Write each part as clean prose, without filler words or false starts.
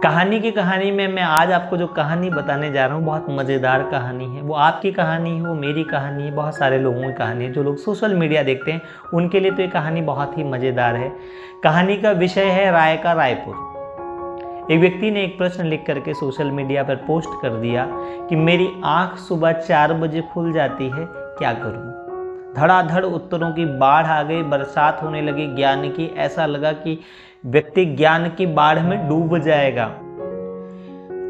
कहानी में मैं आज आपको जो कहानी बताने जा रहा हूँ बहुत मज़ेदार कहानी है। वो आपकी कहानी है, वो मेरी कहानी है, बहुत सारे लोगों की कहानी है। जो लोग सोशल मीडिया देखते हैं उनके लिए तो ये कहानी बहुत ही मज़ेदार है। कहानी का विषय है राय का रायपुर। एक व्यक्ति ने एक प्रश्न लिख करके सोशल मीडिया पर पोस्ट कर दिया कि मेरी आँख सुबह 4 बजे खुल जाती है, क्या करूँ। धड़ाधड़ उत्तरों की बाढ़ आ गई, बरसात होने लगी ज्ञान की। ऐसा लगा कि व्यक्ति ज्ञान की बाढ़ में डूब जाएगा।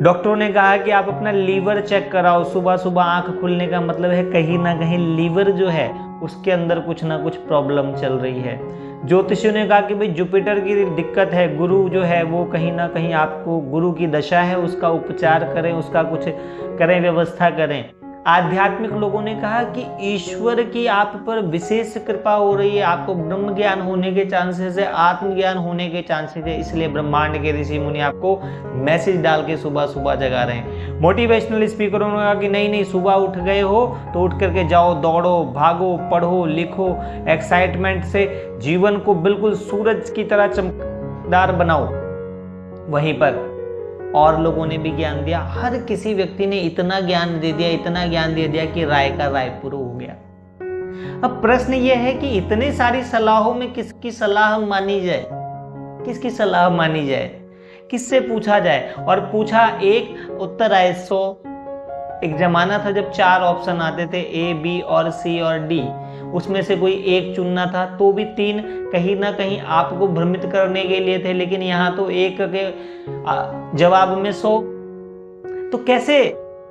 डॉक्टरों ने कहा कि आप अपना लीवर चेक कराओ। सुबह सुबह आंख खुलने का मतलब है कहीं ना कहीं लीवर जो है उसके अंदर कुछ ना कुछ प्रॉब्लम चल रही है। ज्योतिषियों ने कहा कि भाई जुपिटर की दिक्कत है, गुरु जो है वो कहीं ना कहीं आपको गुरु की दशा है, उसका उपचार करें, उसका कुछ करें, व्यवस्था करें। आध्यात्मिक लोगों ने कहा कि ईश्वर की आप पर विशेष कृपा हो रही है, आपको ब्रह्म ज्ञान होने के चांसेस है, आत्मज्ञान होने के चांसेस है, इसलिए ब्रह्मांड के ऋषि मुनि आपको मैसेज डाल के सुबह सुबह जगा रहे हैं। मोटिवेशनल स्पीकरों ने कहा कि नहीं नहीं, सुबह उठ गए हो तो उठ करके जाओ, दौड़ो, भागो, पढ़ो, लिखो, एक्साइटमेंट से जीवन को बिल्कुल सूरज की तरह चमकदार बनाओ। वहीं पर और लोगों ने भी ज्ञान दिया। हर किसी व्यक्ति ने इतना ज्ञान दे दिया, इतना ज्ञान दे दिया कि राय का रायपुर हो गया। अब प्रश्न यह है कि इतने सारी सलाहों में किसकी सलाह मानी जाए, किसकी सलाह मानी जाए, किससे पूछा जाए। और पूछा एक, उत्तर आए 100। एक जमाना था जब 4 ऑप्शन आते थे, A, B और C और D। उसमें से कोई एक चुनना था तो भी 3 कहीं ना कहीं आपको भ्रमित करने के लिए थे, लेकिन यहाँ तो एक के जवाब में 100। तो कैसे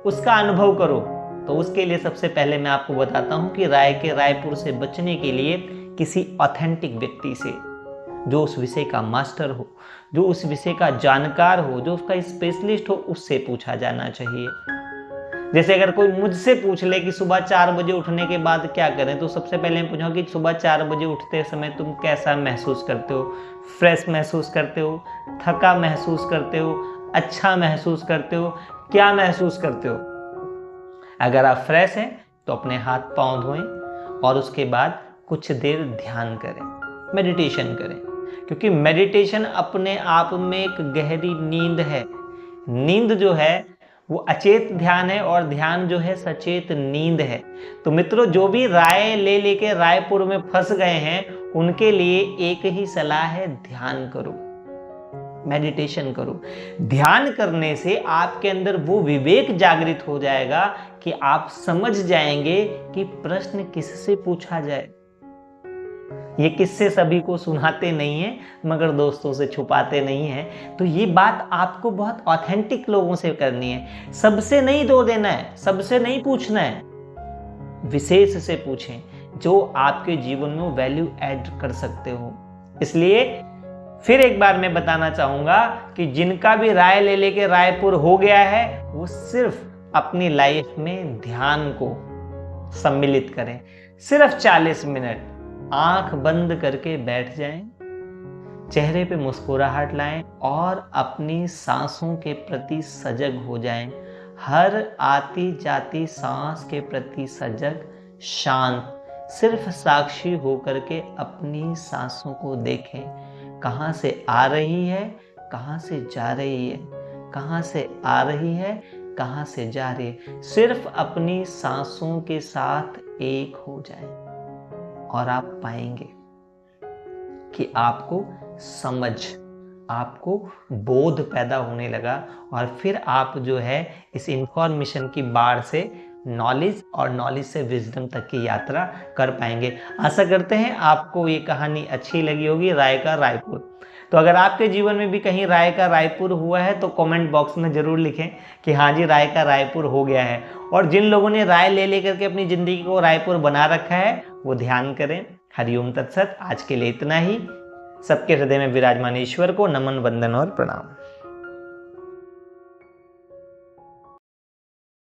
उसका अनुभव करो। तो उसके लिए सबसे पहले मैं आपको बताता हूँ कि राय के रायपुर से बचने के लिए किसी ऑथेंटिक व्यक्ति से, जो उस विषय का मास्टर हो, जो उस विषय का जानकार हो, जो उसका स्पेशलिस्ट हो, उससे पूछा जाना चाहिए। जैसे अगर कोई मुझसे पूछ ले कि सुबह 4 बजे उठने के बाद क्या करें, तो सबसे पहले मैं पूछूंगा कि सुबह 4 बजे उठते समय तुम कैसा महसूस करते हो। फ्रेश महसूस करते हो, थका महसूस करते हो, अच्छा महसूस करते हो, क्या महसूस करते हो। अगर आप फ्रेश हैं तो अपने हाथ पांव धोएं और उसके बाद कुछ देर ध्यान करें, मेडिटेशन करें, क्योंकि मेडिटेशन अपने आप में एक गहरी नींद है। नींद जो है वो अचेत ध्यान है और ध्यान जो है सचेत नींद है। तो मित्रों, जो भी राय ले लेके रायपुर में फंस गए हैं उनके लिए एक ही सलाह है, ध्यान करो, मेडिटेशन करो। ध्यान करने से आपके अंदर वो विवेक जागृत हो जाएगा कि आप समझ जाएंगे कि प्रश्न किससे पूछा जाए। ये किस्से सभी को सुनाते नहीं हैं मगर दोस्तों से छुपाते नहीं हैं। तो ये बात आपको बहुत ऑथेंटिक लोगों से करनी है। सबसे नहीं दो देना है, सबसे नहीं पूछना है, विशेष से पूछें जो आपके जीवन में वैल्यू ऐड कर सकते हो। इसलिए फिर एक बार मैं बताना चाहूंगा कि जिनका भी राय ले लेके रायपुर हो गया है वो सिर्फ अपनी लाइफ में ध्यान को सम्मिलित करें। सिर्फ 40 मिनट आंख बंद करके बैठ जाएं, चेहरे पे मुस्कुराहट लाएं और अपनी सांसों के प्रति सजग हो जाएं। हर आती जाती सांस के प्रति सजग, शांत, सिर्फ साक्षी होकर के अपनी सांसों को देखें। कहां से आ रही है, कहां से जा रही है, कहां से आ रही है, कहां से जा रही है। सिर्फ अपनी सांसों के साथ एक हो जाएं और आप पाएंगे कि आपको समझ, आपको बोध पैदा होने लगा और फिर आप जो है इस इंफॉर्मेशन की बाढ़ से नॉलेज और नॉलेज से विजडम तक की यात्रा कर पाएंगे। आशा करते हैं आपको ये कहानी अच्छी लगी होगी, राय का रायपुर। तो अगर आपके जीवन में भी कहीं राय का रायपुर हुआ है तो कमेंट बॉक्स में ज़रूर लिखें कि हाँ जी, राय का रायपुर हो गया है। और जिन लोगों ने राय ले लेकर के अपनी ज़िंदगी को रायपुर बना रखा है वो ध्यान करें। हरिओम तत्सत। आज के लिए इतना ही। सबके हृदय में विराजमान ईश्वर को नमन, वंदन और प्रणाम।